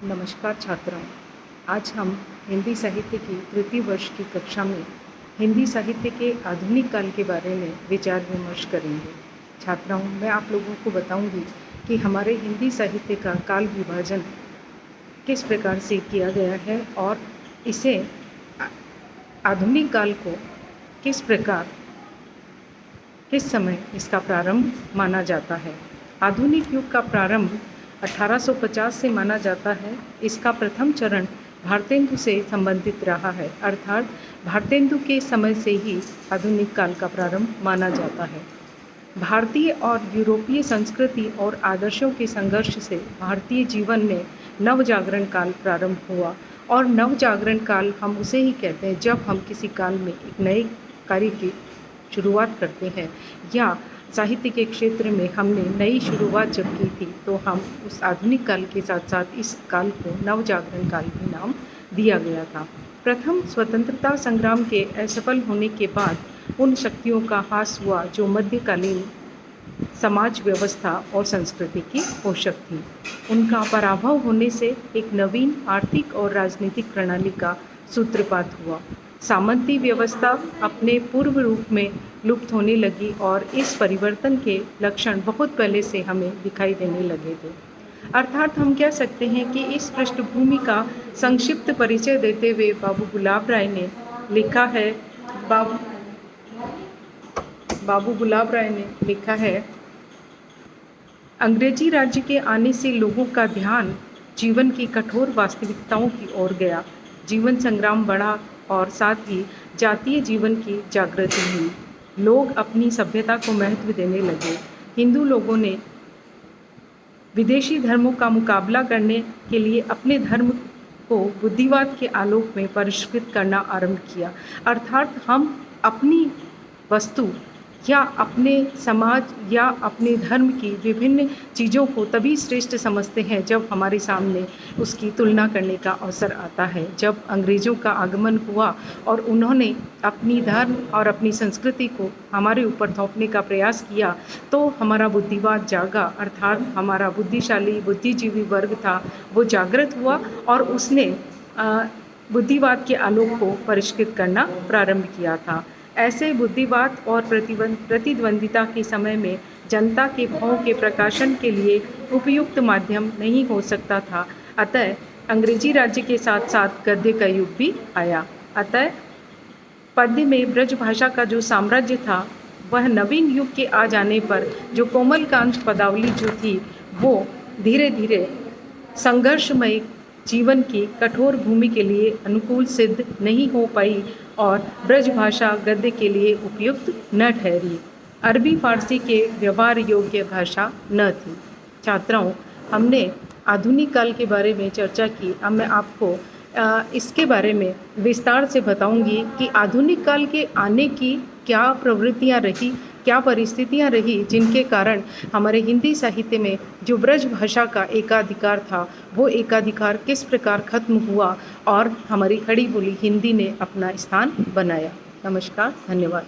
नमस्कार छात्रों। आज हम हिंदी साहित्य की तृतीय वर्ष की कक्षा में हिंदी साहित्य के आधुनिक काल के बारे में विचार विमर्श करेंगे। छात्रों, मैं आप लोगों को बताऊंगी कि हमारे हिंदी साहित्य का काल विभाजन किस प्रकार से किया गया है और इसे आधुनिक काल को किस प्रकार किस समय इसका प्रारंभ माना जाता है। आधुनिक युग का प्रारंभ 1850 से माना जाता है। इसका प्रथम चरण भारतेंदु से संबंधित रहा है, अर्थात भारतेंदु के समय से ही आधुनिक काल का प्रारंभ माना जाता है। भारतीय और यूरोपीय संस्कृति और आदर्शों के संघर्ष से भारतीय जीवन में नवजागरण काल प्रारंभ हुआ और नवजागरण काल हम उसे ही कहते हैं जब हम किसी काल में एक नए कार्य की शुरुआत करते हैं या साहित्य के क्षेत्र में हमने नई शुरुआत जब की थी तो हम उस आधुनिक काल के साथ साथ इस काल को नवजागरण काल भी नाम दिया गया था। प्रथम स्वतंत्रता संग्राम के असफल होने के बाद उन शक्तियों का ह्रास हुआ जो मध्यकालीन समाज व्यवस्था और संस्कृति की पोषक थी। उनका पराभव होने से एक नवीन आर्थिक और राजनीतिक प्रणाली का सूत्रपात हुआ। सामंती व्यवस्था अपने पूर्व रूप में लुप्त होने लगी और इस परिवर्तन के लक्षण बहुत पहले से हमें दिखाई देने लगे थे। अर्थात हम कह सकते हैं कि इस पृष्ठभूमि का संक्षिप्त परिचय देते हुए बाबू गुलाब राय ने लिखा है बाबू गुलाब राय ने लिखा है, अंग्रेजी राज्य के आने से लोगों का ध्यान जीवन की कठोर वास्तविकताओं की ओर गया। जीवन संग्राम बढ़ा और साथ ही जातीय जीवन की जागृति हुई। लोग अपनी सभ्यता को महत्व देने लगे। हिंदू लोगों ने विदेशी धर्मों का मुकाबला करने के लिए अपने धर्म को बुद्धिवाद के आलोक में परिष्कृत करना आरंभ किया। अर्थात हम अपनी वस्तु या अपने समाज या अपने धर्म की विभिन्न चीज़ों को तभी श्रेष्ठ समझते हैं जब हमारे सामने उसकी तुलना करने का अवसर आता है। जब अंग्रेज़ों का आगमन हुआ और उन्होंने अपनी धर्म और अपनी संस्कृति को हमारे ऊपर थोपने का प्रयास किया तो हमारा बुद्धिवाद जागा, अर्थात हमारा बुद्धिशाली बुद्धिजीवी वर्ग था वो जागृत हुआ और उसने बुद्धिवाद के आलोक को परिष्कृत करना प्रारंभ किया था। ऐसे बुद्धिवाद और प्रतिद्वंदिता के समय में जनता के भाव के प्रकाशन के लिए उपयुक्त माध्यम नहीं हो सकता था। अतः अंग्रेजी राज्य के साथ साथ गद्य का युग भी आया। अतः पद्य में ब्रज भाषा का जो साम्राज्य था वह नवीन युग के आ जाने पर जो कोमलकांत पदावली जो थी वो धीरे धीरे संघर्षमय जीवन की कठोर भूमि के लिए अनुकूल सिद्ध नहीं हो पाई और ब्रज भाषा गद्य के लिए उपयुक्त न ठहरी। अरबी फारसी के व्यवहार योग्य भाषा न थी। छात्रों, हमने आधुनिक काल के बारे में चर्चा की। अब मैं आपको इसके बारे में विस्तार से बताऊंगी कि आधुनिक काल के आने की क्या प्रवृत्तियां रही, क्या परिस्थितियां रही जिनके कारण हमारे हिंदी साहित्य में जो ब्रज भाषा का एकाधिकार था वो एकाधिकार किस प्रकार खत्म हुआ और हमारी खड़ी बोली हिंदी ने अपना स्थान बनाया। नमस्कार, धन्यवाद।